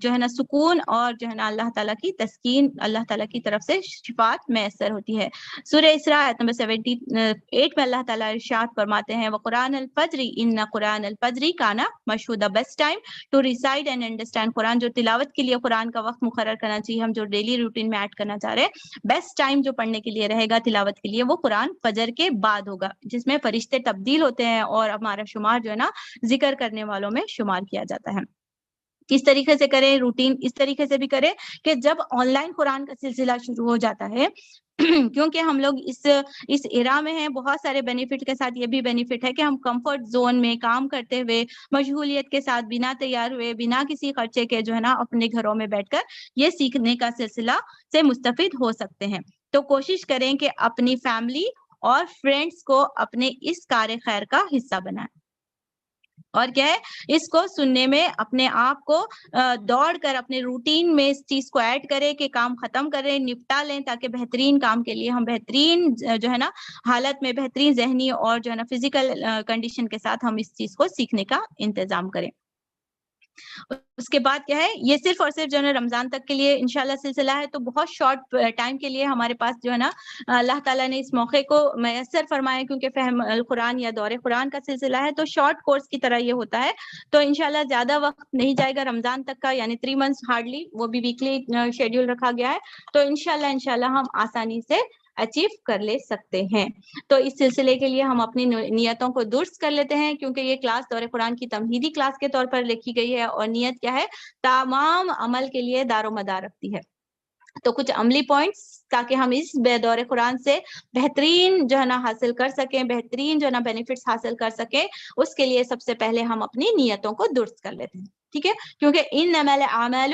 جو ہے نا سکون, اور جو ہے نا اللہ تعالیٰ کی تسکین, اللہ تعالیٰ کی طرف سے شفاعت میسر ہوتی ہے. سورہ اسراء آیت نمبر 78 میں اللہ تعالیٰ ارشاد فرماتے ہیں, وَقُرْآنَ الْفَجْرِ إِنَّ قُرْآنَ الْفَجْرِ كَانَ مَشْهُودًا. Best time to recite and understand Quran, جو تلاوت کے لیے قرآن کا وقت مقرر کرنا چاہیے, ہم جو ڈیلی روٹین میں ایڈ کرنا چاہ رہے ہیں, بیسٹ ٹائم جو پڑھنے کے لیے رہے گا تلاوت کے لیے, وہ قرآن فجر کے بعد ہوگا, جس میں فرشتے تبدیل ہوتے ہیں اور ہمارا شمار جو ہے نا ذکر کرنے والوں میں شمار کیا جاتا ہے. کس طریقے سے کریں, روٹین اس طریقے سے بھی کریں کہ جب آن لائن قرآن کا سلسلہ شروع ہو جاتا ہے, کیونکہ ہم لوگ اس ایرا میں ہیں, بہت سارے بینیفٹ کے ساتھ یہ بھی بینیفٹ ہے کہ ہم کمفرٹ زون میں کام کرتے ہوئے, مشغولیت کے ساتھ, بنا تیار ہوئے, بنا کسی خرچے کے جو ہے نا اپنے گھروں میں بیٹھ کر یہ سیکھنے کا سلسلہ سے مستفید ہو سکتے ہیں. تو کوشش کریں کہ اپنی فیملی اور فرینڈس کو اپنے اس کار خیر کا حصہ بنائیں, اور کیا ہے, اس کو سننے میں اپنے آپ کو دوڑ کر اپنے روٹین میں اس چیز کو ایڈ کرے کہ کام ختم کریں, نپٹا لیں, تاکہ بہترین کام کے لیے ہم بہترین جو ہے نا حالت میں, بہترین ذہنی اور جو ہے نا فزیکل کنڈیشن کے ساتھ ہم اس چیز کو سیکھنے کا انتظام کریں. اس کے بعد کیا ہے, یہ صرف اور صرف جو ہے نا رمضان تک کے لیے انشاءاللہ سلسلہ ہے, تو بہت شارٹ ٹائم کے لیے ہمارے پاس جو ہے نا اللہ تعالیٰ نے اس موقع کو میسر فرمایا, کیونکہ فہم القرآن یا دور قرآن کا سلسلہ ہے, تو شارٹ کورس کی طرح یہ ہوتا ہے. تو انشاءاللہ زیادہ وقت نہیں جائے گا رمضان تک کا, یعنی 3 months ہارڈلی, وہ بھی ویکلی شیڈیول رکھا گیا ہے. تو انشاءاللہ ہم آسانی سے اچیو کر لے سکتے ہیں. تو اس سلسلے کے لیے ہم اپنی نیتوں کو درست کر لیتے ہیں, کیونکہ یہ کلاس دور قرآن کی تمہیدی کلاس کے طور پر لکھی گئی ہے, اور نیت کیا ہے, تمام عمل کے لیے دار و مدار رکھتی ہے. تو کچھ عملی پوائنٹس تاکہ ہم اس دور قرآن سے بہترین جو ہے نا حاصل کر سکیں, بہترین جو ہے نا بینیفٹس حاصل کر سکیں, اس کے لیے سب سے پہلے ہم اپنی نیتوں کو درست کر لیتے ہیں. ٹھیک ہے, کیونکہ انما الاعمال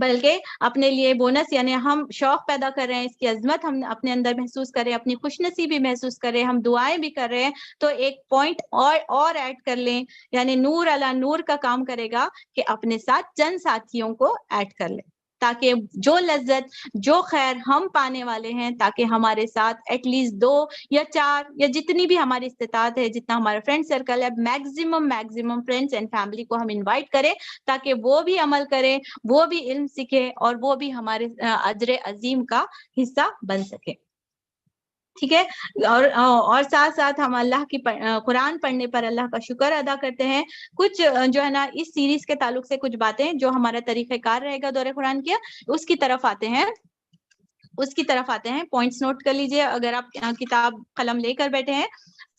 بلکہ اپنے لیے بونس یعنی ہم شوق پیدا کر رہے ہیں، اس کی عظمت ہم اپنے اندر محسوس کریں، اپنی خوش نصیبی محسوس کریں، ہم دعائیں بھی کر رہے ہیں، تو ایک پوائنٹ اور ایڈ کر لیں، یعنی نور علی نور کا کام کرے گا کہ اپنے ساتھ چند ساتھیوں کو ایڈ کر لیں، تاکہ جو لذت جو خیر ہم پانے والے ہیں، تاکہ ہمارے ساتھ ایٹ لیسٹ 2 یا 4 یا جتنی بھی ہماری استطاعت ہے، جتنا ہمارا فرینڈ سرکل ہے، میکزیمم فرینڈز اینڈ فیملی کو ہم انوائٹ کریں، تاکہ وہ بھی عمل کریں، وہ بھی علم سیکھے اور وہ بھی ہمارے اجر عظیم کا حصہ بن سکے. ٹھیک ہے، اور ساتھ ساتھ ہم اللہ کی قرآن پڑھنے پر اللہ کا شکر ادا کرتے ہیں. کچھ جو ہے نا اس سیریز کے تعلق سے کچھ باتیں جو ہمارا طریقہ کار رہے گا دورہ قرآن کیا، اس کی طرف آتے ہیں. پوائنٹس نوٹ کر لیجئے اگر آپ کتاب قلم لے کر بیٹھے ہیں.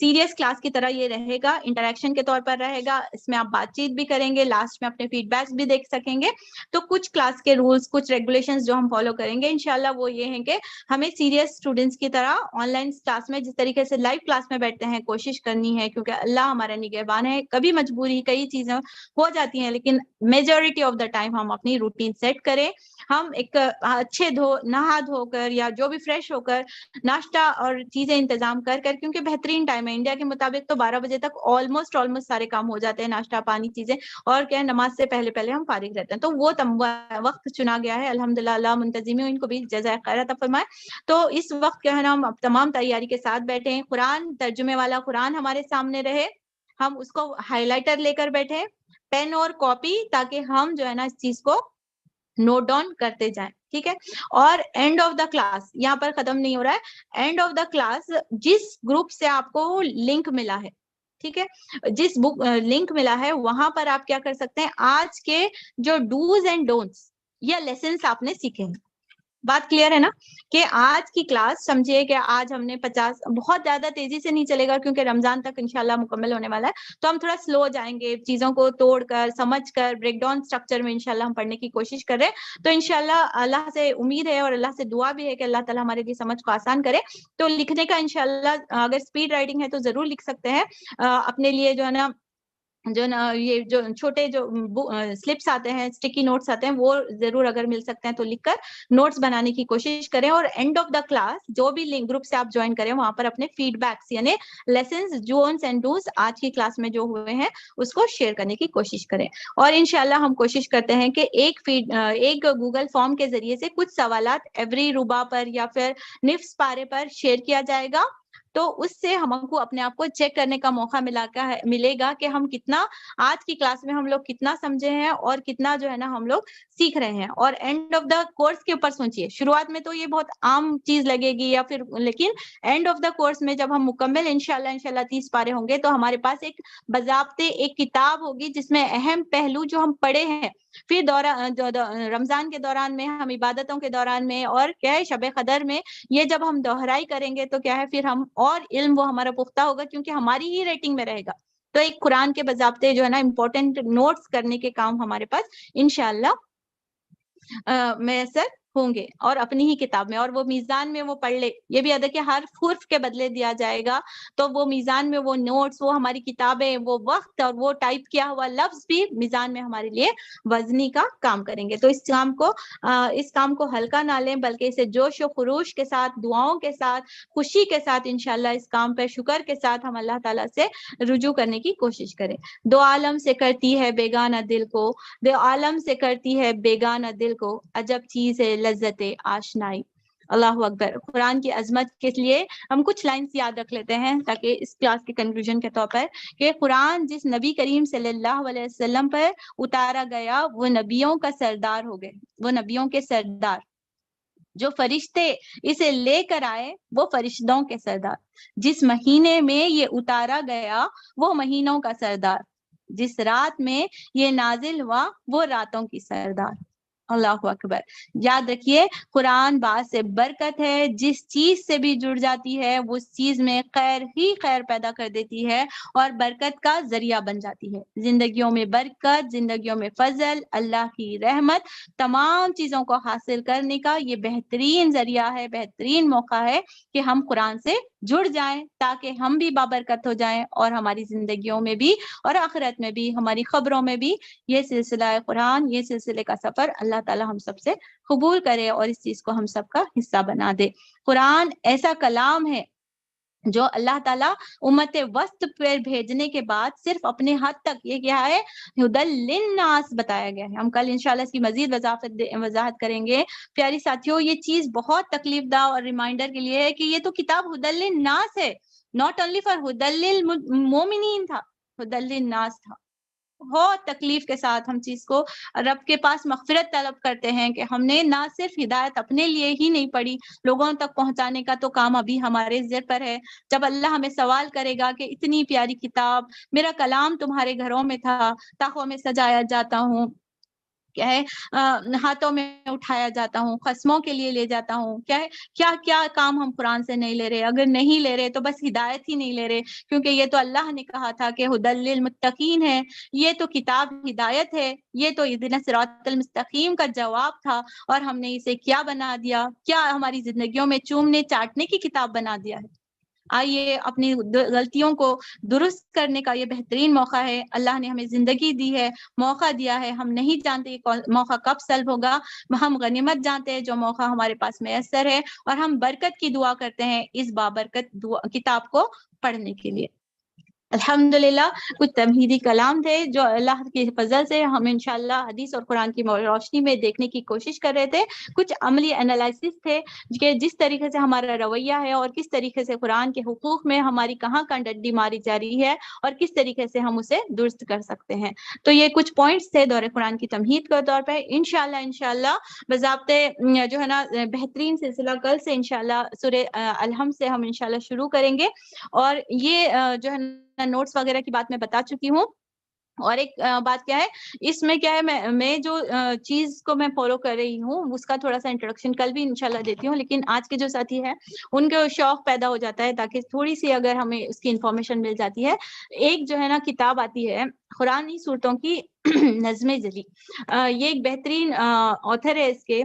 سیریس کلاس کی طرح یہ رہے گا، انٹریکشن کے طور پر رہے گا، اس میں آپ بات چیت بھی کریں گے، لاسٹ میں اپنے فیڈ بیکس بھی دیکھ سکیں گے. تو کچھ کلاس کے رولز، کچھ ریگولیشنز جو ہم فالو کریں گے انشاءاللہ وہ یہ ہیں کہ ہمیں سیریس اسٹوڈنٹس کی طرح آن لائن کلاس میں جس طریقے سے لائیو کلاس میں بیٹھتے ہیں کوشش کرنی ہے، کیونکہ اللہ ہمارا نگہبان ہے. کبھی مجبوری کئی چیزیں ہو جاتی ہیں، لیکن میجورٹی آف دا ٹائم ہم اپنی روٹین سیٹ کریں. ہم ایک اچھے نہا دھو کر یا جو بھی فریش ہو کر ناشتہ اور چیزیں انتظام کر کیونکہ بہترین ٹائم ہے انڈیا کے مطابق تو 12 بجے تک آلموسٹ سارے کام ہو جاتے ہیں، ناشتہ پانی چیزیں، اور کیا نماز سے پہلے ہم فارغ رہتے ہیں. تو وہ وقت چنا گیا ہے الحمدللہ، اللہ منتظمین ان کو بھی جزائے خیر عطا فرمائے. تو اس وقت کیا ہے نا ہم تمام تیاری کے ساتھ بیٹھے ہیں، قرآن ترجمے والا قرآن ہمارے سامنے رہے، ہم اس کو ہائی لائٹر لے کر بیٹھے، پین اور کاپی، تاکہ ہم جو ہے نا اس چیز کو نوٹ ڈاؤن کرتے جائیں. ٹھیک ہے، اور اینڈ آف دا کلاس یہاں پر ختم نہیں ہو رہا ہے. اینڈ آف دا کلاس جس گروپ سے آپ کو لنک ملا ہے، ٹھیک ہے، جس لنک ملا ہے وہاں پر آپ کیا کر سکتے ہیں، آج کے جو ڈوز اینڈ ڈونٹس یا لیسنس آپ نے سیکھے ہیں. بات کلیئر ہے نا کہ آج کی کلاس سمجھے کہ آج ہم نے 50 بہت زیادہ تیزی سے نہیں چلے گا کیونکہ رمضان تک انشاءاللہ مکمل ہونے والا ہے، تو ہم تھوڑا سلو جائیں گے، چیزوں کو توڑ کر سمجھ کر بریک ڈاؤن سٹرکچر میں انشاءاللہ ہم پڑھنے کی کوشش کر رہے ہیں. تو انشاءاللہ اللہ سے امید ہے اور اللہ سے دعا بھی ہے کہ اللہ تعالیٰ ہمارے لیے سمجھ کو آسان کرے. تو لکھنے کا انشاءاللہ اگر اسپیڈ رائٹنگ ہے تو ضرور لکھ سکتے ہیں، اپنے لیے جو ہے نا یہ جو چھوٹے جو سلپس آتے ہیں، اسٹکی نوٹس آتے ہیں، وہ ضرور اگر مل سکتے ہیں تو لکھ کر نوٹس بنانے کی کوشش کریں. اور اینڈ آف دا کلاس جو بھی لنک گروپ سے آپ جوائن کریں وہاں پر اپنے فیڈ بیکس یعنی لیسنز جونس اینڈ ڈوز آج کی کلاس میں جو ہوئے ہیں اس کو شیئر کرنے کی کوشش کریں. اور انشاءاللہ ہم کوشش کرتے ہیں کہ ایک گوگل فارم کے ذریعے سے کچھ سوالات ایوری ربع پر یا پھر نفس پارے پر شیئر کیا جائے گا، تو اس سے ہم کو اپنے آپ کو چیک کرنے کا موقع ملے گا کہ ہم کتنا آج کی کلاس میں ہم لوگ کتنا سمجھے ہیں اور کتنا جو ہے نا ہم لوگ سیکھ رہے ہیں. اور اینڈ آف دا کورس کے اوپر سوچیے، شروعات میں تو یہ بہت عام چیز لگے گی یا پھر، لیکن اینڈ آف دا کورس میں جب ہم مکمل انشاءاللہ 30 پارے ہوں گے تو ہمارے پاس ایک باضابطے ایک کتاب ہوگی جس میں اہم پہلو جو ہم پڑھے ہیں پھر رمضان کے دوران میں، ہم عبادتوں کے دوران میں، اور کیا ہے شب قدر میں، یہ جب ہم دہرائی کریں گے تو کیا ہے پھر ہم اور علم وہ ہمارا پختہ ہوگا کیونکہ ہماری ہی ریٹنگ میں رہے گا. تو ایک قرآن کے باضابطے جو ہے نا امپورٹنٹ نوٹس کرنے کے کام ہمارے پاس انشاءاللہ میسر ہوں گے، اور اپنی ہی کتاب میں، اور وہ میزان میں وہ پڑھ لے. یہ بھی یاد ہے کہ ہر حرف کے بدلے دیا جائے گا، تو وہ میزان میں وہ نوٹس، وہ ہماری کتابیں، وہ وقت اور وہ ٹائپ کیا ہوا لفظ بھی میزان میں ہمارے لیے وزنی کا کام کریں گے. تو اس کام کو ہلکا نہ لیں، بلکہ اسے جوش و خروش کے ساتھ، دعاؤں کے ساتھ، خوشی کے ساتھ انشاءاللہ اس کام پہ شکر کے ساتھ ہم اللہ تعالیٰ سے رجوع کرنے کی کوشش کریں. دو عالم سے کرتی ہے بیگانہ دل کو، دو عالم سے کرتی ہے بیگانہ دل کو، عجب چیز ہے لذت آشنائی. اللہ اکبر. قرآن کی عظمت کے لیے ہم کچھ لائنز یاد رکھ لیتے ہیں تاکہ اس کلاس کے کنکلوژن کے طور پر کہ قرآن جس نبی کریم صلی اللہ علیہ وسلم پر اتارا گیا وہ نبیوں کا سردار ہو گئے، وہ نبیوں کے سردار. جو فرشتے اسے لے کر آئے وہ فرشتوں کے سردار. جس مہینے میں یہ اتارا گیا وہ مہینوں کا سردار. جس رات میں یہ نازل ہوا وہ راتوں کی سردار. اللہ اکبر. یاد رکھیے قرآن بات سے برکت ہے، جس چیز سے بھی جڑ جاتی ہے وہ اس چیز میں خیر ہی خیر پیدا کر دیتی ہے اور برکت کا ذریعہ بن جاتی ہے. زندگیوں میں برکت، زندگیوں میں فضل، اللہ کی رحمت، تمام چیزوں کو حاصل کرنے کا یہ بہترین ذریعہ ہے، بہترین موقع ہے کہ ہم قرآن سے جڑ جائیں تاکہ ہم بھی بابرکت ہو جائیں اور ہماری زندگیوں میں بھی اور آخرت میں بھی، ہماری خبروں میں بھی یہ سلسلہ قرآن، یہ سلسلے کا سفر اللہ تعالیٰ ہم سب سے قبول کرے اور اس چیز کو ہم سب کا حصہ بنا دے۔ قرآن ایسا کلام ہے جو اللہ تعالیٰ امت وسط پر بھیجنے کے بعد صرف اپنے حد تک، یہ کیا ہے، ہدی للناس بتایا گیا ہے۔ ہم کل انشاءاللہ اس کی مزید وضاحت کریں گے۔ پیاری ساتھیوں، یہ چیز بہت تکلیف دہ اور ریمائنڈر کے لیے ہے کہ یہ تو کتاب ہدی للناس ہے، ناٹ اونلی فار ہدی للمومنین تھا، ہدی للناس تھا۔ بہت تکلیف کے ساتھ ہم چیز کو رب کے پاس مغفرت طلب کرتے ہیں کہ ہم نے نہ صرف ہدایت اپنے لیے ہی نہیں پڑھی، لوگوں تک پہنچانے کا تو کام ابھی ہمارے ذمہ پر ہے۔ جب اللہ ہمیں سوال کرے گا کہ اتنی پیاری کتاب، میرا کلام تمہارے گھروں میں تھا، تاخوں میں سجایا جاتا ہوں، کیا ہے، ہاتھوں میں اٹھایا جاتا ہوں، قسموں کے لیے لے جاتا ہوں، کیا ہے، کیا کیا کام ہم قرآن سے نہیں لے رہے؟ اگر نہیں لے رہے تو بس ہدایت ہی نہیں لے رہے، کیونکہ یہ تو اللہ نے کہا تھا کہ ہدی للمتقین ہے، یہ تو کتاب ہدایت ہے، یہ تو اہدنا الصراط المستقیم کا جواب تھا، اور ہم نے اسے کیا بنا دیا؟ کیا ہماری زندگیوں میں چومنے چاٹنے کی کتاب بنا دیا ہے؟ آئیے اپنی غلطیوں کو درست کرنے کا یہ بہترین موقع ہے۔ اللہ نے ہمیں زندگی دی ہے، موقع دیا ہے، ہم نہیں جانتے موقع کب سلب ہوگا، ہم غنیمت جانتے ہیں جو موقع ہمارے پاس میسر ہے، اور ہم برکت کی دعا کرتے ہیں اس بابرکت کتاب کو پڑھنے کے لیے۔ الحمدللہ کچھ تمہیدی کلام تھے جو اللہ کی فضل سے ہم انشاءاللہ حدیث اور قرآن کی روشنی میں دیکھنے کی کوشش کر رہے تھے۔ کچھ عملی انالائسس تھے کہ جس طریقے سے ہمارا رویہ ہے اور کس طریقے سے قرآن کے حقوق میں ہماری کہاں ڈنڈی ماری جا رہی ہے اور کس طریقے سے ہم اسے درست کر سکتے ہیں۔ تو یہ کچھ پوائنٹس تھے دور قرآن کی تمہید کے طور پہ۔ انشاءاللہ بضابطے جو ہے نا بہترین سلسلہ کل سے انشاءاللہ سورہ الحمد سے ہم انشاءاللہ شروع کریں گے، اور یہ جو ہے نوٹس وغیرہ کی بات میں بتا چکی ہوں۔ اور ایک بات کیا ہے، اس میں کیا ہے، میں جو چیز کو میں فالو کر رہی ہوں اس کا تھوڑا سا انٹروڈکشن کل بھی انشاءاللہ دیتی ہوں، لیکن آج کے جو ساتھی ہیں ان کو شوق پیدا ہو جاتا ہے تاکہ تھوڑی سی اگر ہمیں اس کی انفارمیشن مل جاتی ہے۔ ایک جو ہے نا کتاب آتی ہے قرآنی صورتوں کی نظم جلی، یہ ایک بہترین آتھر ہے اس کے،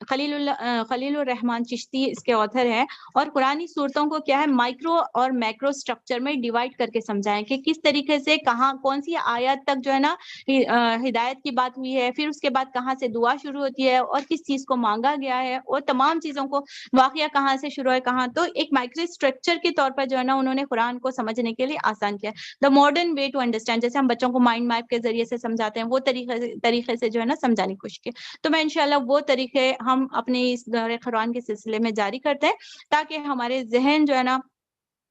خلیل الرحمن چشتی اس کے آتھر ہے، اور قرآنی صورتوں کو کیا ہے مائکرو اور میکرو سٹرکچر میں ڈیوائڈ کر کے سمجھائیں کہ کس طریقے سے کہاں کون سی آیت تک جو ہے نا ہدایت کی بات ہوئی ہے، پھر اس کے بعد کہاں سے دعا شروع ہوتی ہے اور کس چیز کو مانگا گیا ہے، اور تمام چیزوں کو واقعہ کہاں سے شروع ہے کہاں، تو ایک مائکرو سٹرکچر کے طور پر جو ہے نا انہوں نے قرآن کو سمجھنے کے لیے آسان کیا۔ The modern way to understand, جیسے ہم بچوں کو مائنڈ میپ کے ذریعے سے سمجھاتے ہیں، وہ طریقے سے جو ہے نا سمجھانے کی کوشش کی۔ تو میں انشاءاللہ وہ طریقے ہم اپنے اس دور قرآن کے سلسلے میں جاری کرتے ہیں تاکہ ہمارے ذہن جو ہے نا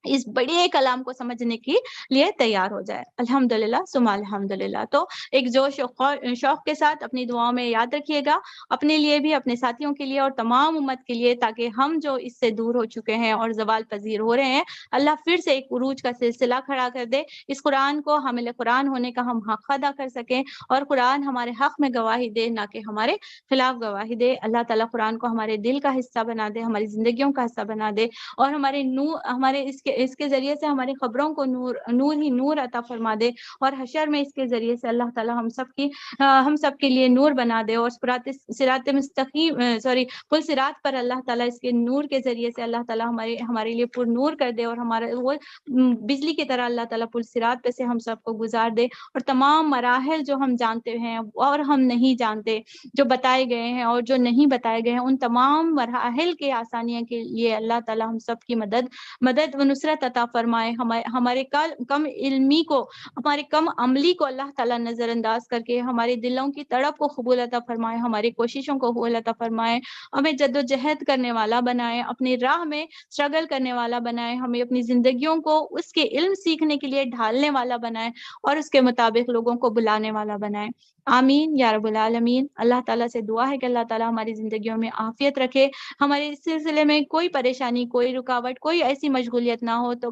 اس بڑے کلام کو سمجھنے کے لیے تیار ہو جائے۔ الحمدللہ ثم الحمدللہ۔ تو ایک جوش و شوق کے ساتھ اپنی دعاؤں میں یاد رکھیے گا، اپنے لیے بھی، اپنے ساتھیوں کے لیے اور تمام امت کے لیے، تاکہ ہم جو اس سے دور ہو چکے ہیں اور زوال پذیر ہو رہے ہیں، اللہ پھر سے ایک عروج کا سلسلہ کھڑا کر دے، اس قرآن کو حامل قرآن ہونے کا ہم حق ادا کر سکیں، اور قرآن ہمارے حق میں گواہی دے نہ کہ ہمارے خلاف گواہی دے۔ اللہ تعالیٰ قرآن کو ہمارے دل کا حصہ بنا دے، ہماری زندگیوں کا حصہ بنا دے، اور ہمارے اس کے ذریعے سے ہماری خبروں کو نور ہی نور عطا فرما دے، اور حشر میں اس کے ذریعے سے اللہ تعالیٰ ہم سب کے لیے نور بنا دے، اور صراط مستقیم پل صراط پر اللہ تعالیٰ اس کے نور کے ذریعے سے اللہ تعالیٰ ہمارے لیے پر نور کر دے، اور ہمارے وہ بجلی کی طرح اللہ تعالیٰ پل صراط پہ سے ہم سب کو گزار دے، اور تمام مراحل جو ہم جانتے ہیں اور ہم نہیں جانتے، جو بتائے گئے ہیں اور جو نہیں بتائے گئے ہیں، ان تمام مراحل کے آسانیاں کے لیے اللہ تعالیٰ ہم سب کی مدد و نصرت عطا فرمائے۔ ہمارے کم علمی کو، ہمارے کم عملی کو اللہ تعالیٰ نظر انداز کر کے ہمارے دلوں کی تڑپ کو قبول عطا فرمائے، ہماری کوششوں کو قبول عطا فرمائے، ہمیں جد و جہد کرنے والا بنائے، اپنی راہ میں اسٹرگل کرنے والا بنائے، ہمیں اپنی زندگیوں کو اس کے علم سیکھنے کے لیے ڈھالنے والا بنائے، اور اس کے مطابق لوگوں کو بلانے والا بنائے۔ آمین یا رب العالمین۔ اللہ تعالیٰ سے دعا ہے کہ اللہ تعالیٰ ہماری زندگیوں میں عافیت رکھے، ہمارے اس سلسلے میں کوئی پریشانی، کوئی رکاوٹ، کوئی ایسی مشغولیت نہ ہو تو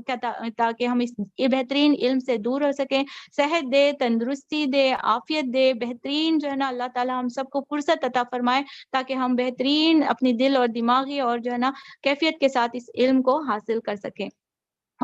تاکہ ہم اس بہترین علم سے دور ہو سکیں۔ صحت دے، تندرستی دے، عافیت دے، بہترین جو ہے نا اللہ تعالیٰ ہم سب کو فرصت عطا فرمائے تاکہ ہم بہترین اپنی دل اور دماغی اور جو ہے نا کیفیت کے ساتھ اس علم کو حاصل کر سکیں۔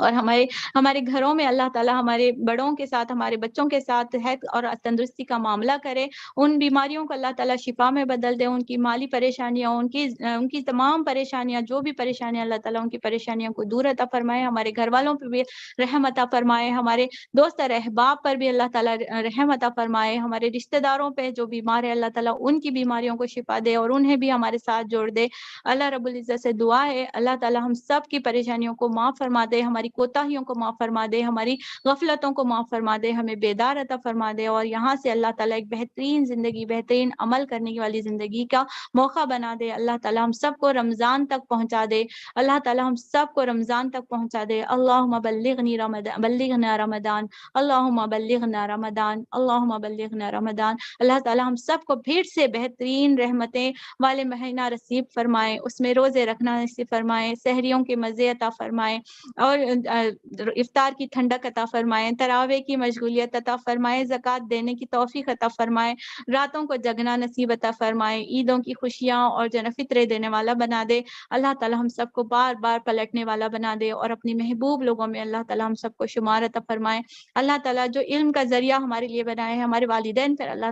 اور ہمارے گھروں میں اللہ تعالیٰ ہمارے بڑوں کے ساتھ، ہمارے بچوں کے ساتھ صحت اور تندرستی کا معاملہ کرے، ان بیماریوں کو اللہ تعالیٰ شفا میں بدل دے، ان کی مالی پریشانیاں، ان کی تمام پریشانیاں، جو بھی پریشانیاں، اللہ تعالیٰ ان کی پریشانیوں کو دور عطا فرمائے، ہمارے گھر والوں پہ بھی رحم عطا فرمائے، ہمارے دوست اور احباب پر بھی اللہ تعالیٰ رحم عطا فرمائے، ہمارے رشتہ داروں پہ جو بیمار ہے اللہ تعالیٰ ان کی بیماریوں کو شفا دے اور انہیں بھی ہمارے ساتھ جوڑ دے۔ اللہ رب العزت سے دعا ہے اللہ تعالیٰ ہم سب کی پریشانیوں کو معاف فرما دے، ہماری کوتاہیوں کو معاف فرما دے، ہماری غفلتوں کو معاف فرما دے، ہمیں بیدار عطا فرما دے، اور یہاں سے اللہ تعالیٰ ایک بہترین زندگی، بہترین عمل کرنے والی زندگی کا موقع بنا دے۔ اللہ تعالیٰ ہم سب کو رمضان تک پہنچا دے، اللہ تعالیٰ ہم سب کو رمضان تک پہنچا دے۔ اللہم بلغنا رمضان، اللہم بلغنا رمضان، اللہم بلغنا رمضان۔ اللہ تعالیٰ ہم سب کو پھر سے بہترین رحمتیں والے مہینہ نصیب فرمائے، اس میں روزے رکھنا نصیب فرمائے، سحریوں کے مزے عطا فرمائے، اور افطار کی ٹھنڈک عطا فرمائے، تراویح کی مشغولیت عطا فرمائے، زکوٰۃ دینے کی توفیق عطا فرمائے، راتوں کو جگنا نصیب عطا فرمائے، عیدوں کی خوشیاں اور فطرے دینے والا بنا دے۔ اللہ تعالیٰ ہم سب کو بار بار پلٹنے والا بنا دے اور اپنی محبوب لوگوں میں اللہ تعالیٰ ہم سب کو شمار عطا فرمائے۔ اللہ تعالیٰ جو علم کا ذریعہ ہمارے لیے بنائے ہیں، ہمارے والدین پر اللہ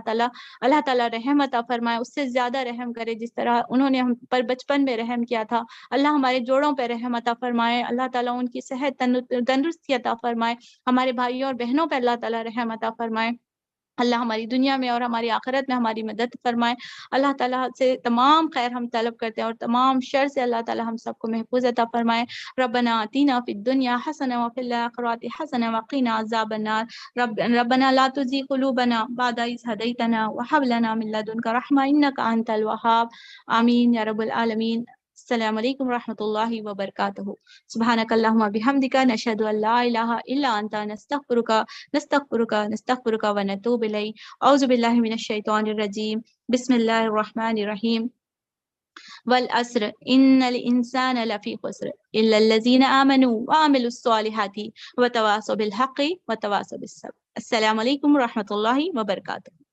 تعالیٰ رحم عطا فرمائے، اس سے زیادہ رحم کرے جس طرح انہوں نے ہم پر بچپن میں رحم کیا تھا۔ اللہ ہمارے جوڑوں پہ رحم عطا فرمائے، اللہ تعالیٰ ان کی صحت تندرستی عطا فرمائے، ہمارے بھائیوں اور بہنوں پہ اللہ تعالیٰ رحم عطا فرمائے، اللہ ہماری دنیا میں اور ہماری آخرت میں ہماری مدد فرمائے۔ اللہ تعالیٰ سے تمام خیر ہم طلب کرتے ہیں اور تمام شر سے اللہ تعالیٰ ہم سب کو محفوظ عطا فرمائے۔ ربنا آتینا فی الدنیا حسنہ وفی الآخرۃ حسنہ وقنا عذاب النار۔ ربنا لا تزغ قلوبنا بعد اذ ہدیتنا وہب لنا من لدنک رحمہ انک انت الوہاب۔ آمین یا رب العالمین۔ السلام علیکم ورحمۃ اللہ وبرکاتہ۔ سبحانک اللہم بحمدک، نشہد ان لا الہ الا انت، نستغفرک ونتوب الیک۔ اعوذ باللہ من الشیطان الرجیم، بسم اللہ الرحمن الرحیم۔ والعصر ان الانسان لفی خسر الا الذین آمنوا وعملوا الصالحات وتواصوا بالحق وتواصوا بالصبر۔ السلام علیکم ورحمۃ اللہ وبرکاتہ۔